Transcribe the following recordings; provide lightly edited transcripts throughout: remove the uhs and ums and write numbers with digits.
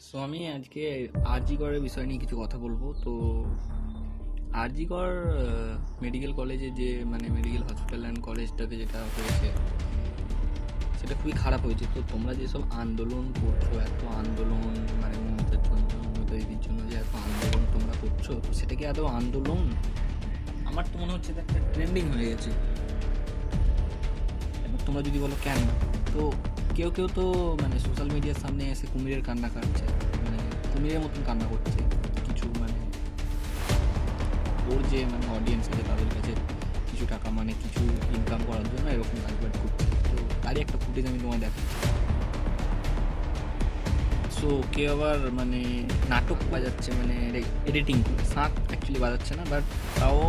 So আমি আজকে আরজিকরের বিষয় নিয়ে কিছু কথা বলবো। তো আরজিকর মেডিকেল কলেজে যে মেডিকেল হসপিটাল অ্যান্ড কলেজটাতে যেটা হয়েছে সেটা খুবই খারাপ হয়েছে। তো তোমরা যেসব আন্দোলন করছো, এত আন্দোলন মমতার জন্য, মমতা দিদির জন্য যে এত আন্দোলন তোমরা করছো, তো সেটা কি আদৌ আন্দোলন? আমার তো মনে হচ্ছে এটা একটা ট্রেন্ডিং হয়ে গেছে। এবার তোমরা যদি বলো কেন, তো কেউ কেউ তো সোশ্যাল মিডিয়ার সামনে এসে কুমিরের কান্না কাটছে, কুমিরের মতন কান্না করছে। কিছু ওর যে অডিয়েন্স আছে তাদের কাছে কিছু টাকা কিছু ইনকাম করার জন্য এরকম কাজবাজ করছে। তো তারই একটা ফুটেজ আমি তোমায় দেখাচ্ছি। সো কেউ আবার নাটক বাজাচ্ছে, এডিটিং করে শাঁখ অ্যাকচুয়ালি বাজাচ্ছে না, বাট তাও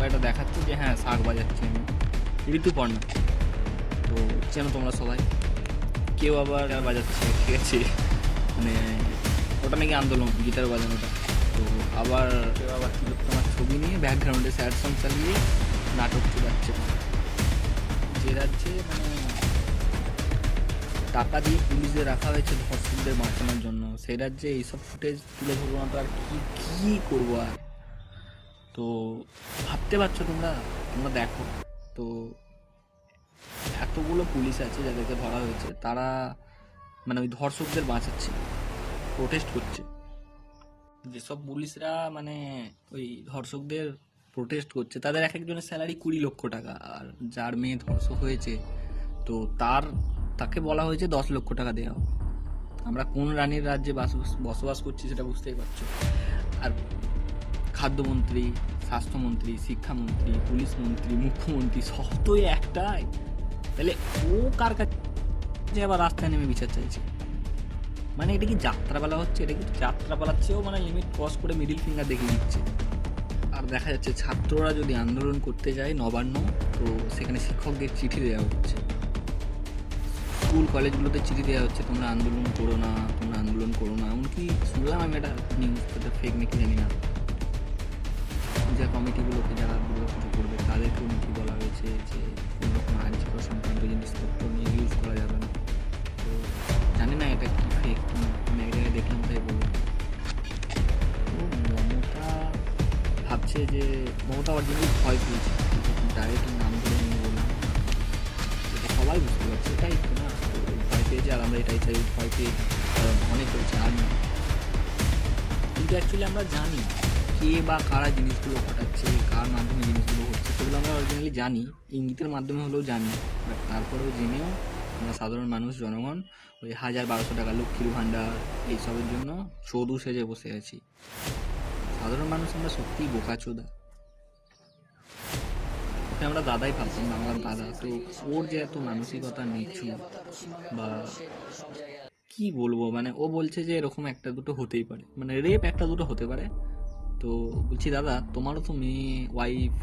এটা দেখাচ্ছে যে হ্যাঁ শাঁখ বাজাচ্ছে। আমি ঋতুপর্ণা, তো চেনো তোমরা সবাই। কেউ আবার বাজাচ্ছে, ঠিক আছে, মানে ওটা নাকি আন্দোলন, গিটার বাজানোটা। তো আবার কেউ আবার তোমার ছবি নিয়ে ব্যাকগ্রাউন্ডে স্যাড সং চালিয়ে নাটক চলাচ্ছে। যে রাজ্যে টাকা দিয়ে পুলিশদের রাখা হয়েছে ধর্ষকদের বাঁচানোর জন্য, সেই রাজ্যে এইসব ফুটেজ তুলে ধরবো না তো আর কি করবো আর। তো ভাবতে পারছো তোমরা তোমরা দেখো তো, এতগুলো পুলিশ আছে যাদেরকে ধরা হয়েছে, তারা ওই ধর্ষকদের বাঁচাচ্ছে, প্রোটেস্ট করছে। যেসব পুলিশরা ওই ধর্ষকদের প্রোটেস্ট করছে তাদের এক একজনের স্যালারি 20 লক্ষ টাকা, আর যার মেয়ে ধর্ষক হয়েছে তো তাকে বলা হয়েছে 10 লক্ষ টাকা দেওয়া। আমরা কোন রানীর রাজ্যে বসবাস করছি সেটা বুঝতেই পারছো। আর খাদ্যমন্ত্রী, স্বাস্থ্যমন্ত্রী, শিক্ষামন্ত্রী, পুলিশ মন্ত্রী, মুখ্যমন্ত্রী সব তো একটাই। তাহলে ও কার কাছে আবার রাস্তায় নেমে বিচার চাইছে? এটা কি যাত্রাপালা হচ্ছে? এটা কি যাত্রাপালার চেয়েও লিমিট ক্রস করে মিডিল ফিঙ্গার দেখিয়ে দিচ্ছে। আর দেখা যাচ্ছে ছাত্ররা যদি আন্দোলন করতে যায় নবান্ন, তো সেখানে শিক্ষকদের চিঠি দেওয়া হচ্ছে, স্কুল কলেজগুলোতে চিঠি দেওয়া হচ্ছে তোমরা আন্দোলন করো না, তোমরা আন্দোলন করো না। এমনকি শুনলাম আমি একটা নিউজ, এটা ফেক নাকি জানি না, পূজা কমিটিগুলোকে যারা দুর্গাপুজো করবে তাদেরকেও নাকি বলা হয়েছে যে কোনো রকম আর্জিকর সংক্রান্ত জিনিসপত্র নিয়ে ইউজ করা যাবে না। তো জানি না এটা কি ফেক, আমি এক জায়গায় দেখলাম তাই বললাম। তো মমতা ভাবছে যে মমতা অরিজিনালি ভয় পেয়েছে, ডাইরেক্ট নাম ধরে নিয়ে বললাম, এটা সবাই বুঝতে পারছে, এটাই তো না, ভয় পেয়েছে। আর আমরা এটাই চাই, ভয় পেয়ে অনেক হয়েছে আর না। কিন্তু অ্যাকচুয়ালি আমরা জানি কে বা কারা জিনিসগুলো ঘটাচ্ছে, কার মাধ্যমে জিনিসগুলো হচ্ছে, সেগুলো আমরা অরিজিনালি জানি, ইঙ্গিতের মাধ্যমে হলেও জানি। বাট তারপরেও জেনেও আমরা সাধারণ মানুষ, জনগণ ওই 1000-1200 টাকা লক্ষ্মীর ভাণ্ডার এইসবের জন্য চোদু সেজে বসে আছি। সাধারণ মানুষ আমরা সত্যিই বোকাচোদা। ওকে আমরা দাদাই ভাবতাম, বাংলার দাদা। তো ওর যে এত মানসিকতা নিচু, বা কি বলবো, ও বলছে যে এরকম একটা দুটো হতেই পারে, রেপ একটা দুটো হতে পারে। তো বলছি দাদা, তোমারও তো মেয়ে ওয়াইফ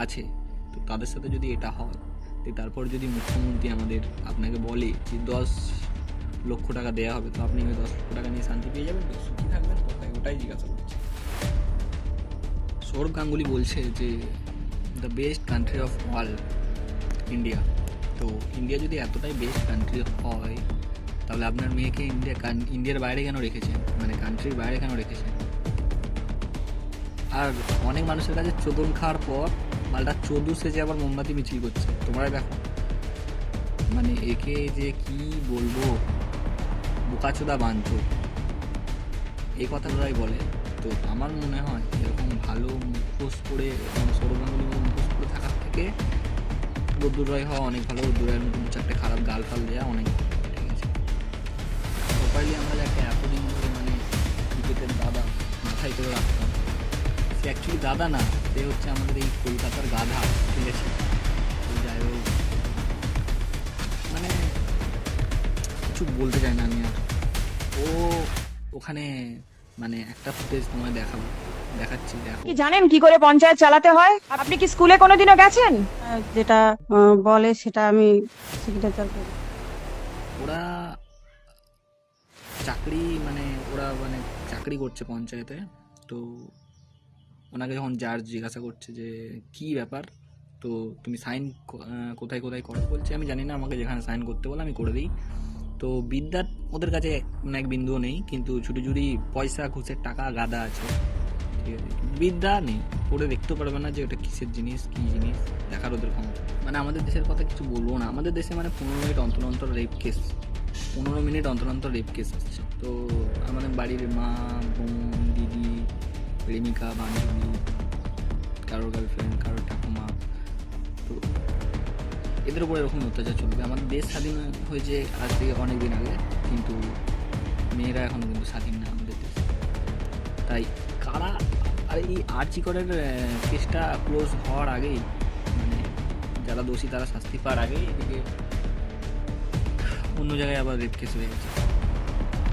আছে, তো তাদের সাথে যদি এটা হয়, তো তারপর যদি মুখ্যমন্ত্রী আমাদের আপনাকে বলে যে 10 লক্ষ টাকা দেওয়া হবে, তো আপনি ওই 10 লক্ষ টাকা নিয়ে শান্তি পেয়ে যাবেন, তো সুখী থাকবেন কোথায়, ওটাই জিজ্ঞাসা করছি। সৌরভ গাঙ্গুলি বলছে যে the best country of world India. তো ইন্ডিয়া যদি এতটাই বেস্ট কান্ট্রি হয়, তাহলে আপনার মেয়েকে ইন্ডিয়ার বাইরে কেন রেখেছেন, কান্ট্রির বাইরে কেন রেখেছেন? আর অনেক মানুষের কাছে চোদন খাওয়ার পর মালটা চোদু সেজে আবার মোমবাতি মিছিল করছে, তোমরা দেখো। একে যে কি বলবো, বোকাচোদা বাঞ্চো, এই কথাটাই বলে। তো আমার মনে হয় এরকম ভালো মুখোশ করে, সৌরভ গাঙ্গুলির মতো মুখোশ করে থাকার থেকে রোদ্দুর রায় হওয়া অনেক ভালো। রোদ্দুর রায়ের মতো 2-4টে খারাপ গাল ফাল দেওয়া অনেক, ঠিক আছে। প্রপারলি আমরা যাকে এতদিন ধরে ক্রিকেটের দাদা মাথায় করে রাখতাম, সে অ্যাকচুয়ালি দাদা না, সে হচ্ছে আমাদের এই কলকাতার গাধা, ঠিক আছে। তো যাই হোক, কিছু বলতে চাই না আমি আর। ও ওখানে একটা ফুটেজ তোমায় দেখাচ্ছি, দেখো। কি জানেন কি করে পঞ্চায়েত চালাতে হয়? আপনি কি স্কুলে কোনোদিনও গেছেন? যেটা বলে সেটা আমি সিগনেচার করি। ওরা চাকরি ওরা চাকরি করছে পঞ্চায়েতে। তো ওনাকে যখন জাজ জিজ্ঞাসা করছে যে কি ব্যাপার, তো তুমি সাইন কোথায় কোথায় করো, বলছে আমি জানি না, আমাকে যেখানে সাইন করতে বলে আমি করে দিই। তো ওদের কাছে এক বিন্দুও নেই, কিন্তু ছুটি ছুটি পয়সা ঘুষের টাকা গাদা আছে, ঠিক আছে, বিদ্যা নেই, পড়ে দেখতে পারবে না যে ওটা কিসের জিনিস, কী জিনিস দেখার ওদের ক্ষমতা। মানে আমাদের দেশের কথা কিছু বলবো না, আমাদের দেশে মানে 15 মিনিট অন্তর অন্তর রেপ কেস, 15 মিনিট অন্তর অন্তর রেপ কেস আসছে। তো আমাদের বাড়ির মা, বোন, দিদি, প্রেমিকা, বান্ধবী, কারোর গার্লফ্রেন্ড, কারোর ঠাকুমা, তো এদের উপর এরকম অত্যাচার চলবে। আমাদের দেশ স্বাধীন হয়েছে আজ থেকে অনেক দিন আগে, কিন্তু মেয়েরা এখনও কিন্তু স্বাধীন না আমাদের দেশে। তাই কারা, আর এই আরজি করের কেসটা ক্লোজ হওয়ার আগেই, মানে যারা দোষী তারা শাস্তি পাওয়ার আগেই এদিকে অন্য জায়গায় আবার রেপ কেস হয়ে গেছে।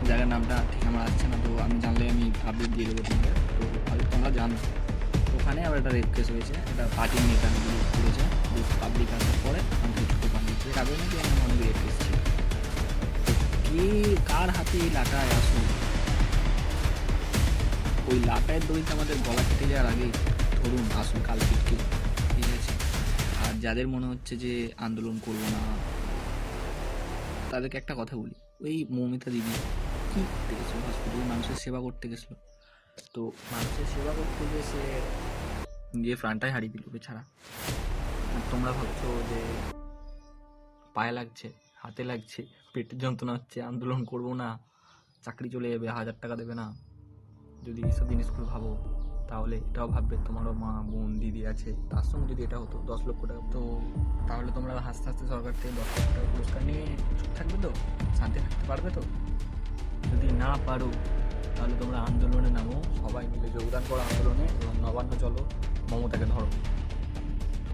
জায়গার নামটা ঠিক আমার আসছে না, তো আমি জানলে আমি আপডেট দিয়ে দেবো তোমাদের, তো হয়তো তোমরা জানো। ওখানে আবার একটা রেপ কেস হয়েছে, একটা পার্টির নেতা করেছে, পাবলিক আসার পরে আমাকে ছুটি পাঠিয়েছে। এর আগে নাকি এমন অনেক রেপ কেস ছিল। তো কে কার হাতে এই লাটায় আসুন, ওই লাটায়ের দড়িতে আমাদের গলা কেটে যাওয়ার আগেই ধরুন আসুন কালপিটকে, ঠিক আছে। আর যাদের মনে হচ্ছে যে আন্দোলন করবো না, তাদেরকে একটা কথা বলি, ওই মৌমিতা দিদি কী করতে গেছিলো হসপিটালে, মানুষের সেবা করতে গেছিলো। তো মানুষের সেবা করতে গিয়ে সে গিয়ে প্রাণটাই হারিয়ে দিল বেচারা। আর তোমরা ভাবছো যে পায়ে লাগছে, হাতে লাগছে, পেটের যন্ত্রণা হচ্ছে, আন্দোলন করবো না, চাকরি চলে যাবে, 1000 টাকা দেবে না, যদি এইসব জিনিসগুলো ভাবো, তাহলে এটাও ভাববে তোমারও মা, বোন, দিদি আছে, তার সঙ্গে যদি এটা হতো 10 লক্ষ টাকা, তো তাহলে তোমরা হাসতে হাসতে সরকার থেকে 10 লক্ষ টাকা পুরস্কার নিয়ে চুপ থাকবে তো, শান্তি থাকতে পারবে তো? যদি না পারো তাহলে তোমরা আন্দোলনে নামো, সবাই মিলে যোগদান করো আন্দোলনে, এবং নবান্ন চলো, মমতাকে ধরো,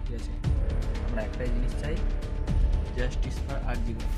ঠিক আছে। আমরা একটাই জিনিস চাই, জাস্টিস ফর আরজি কর।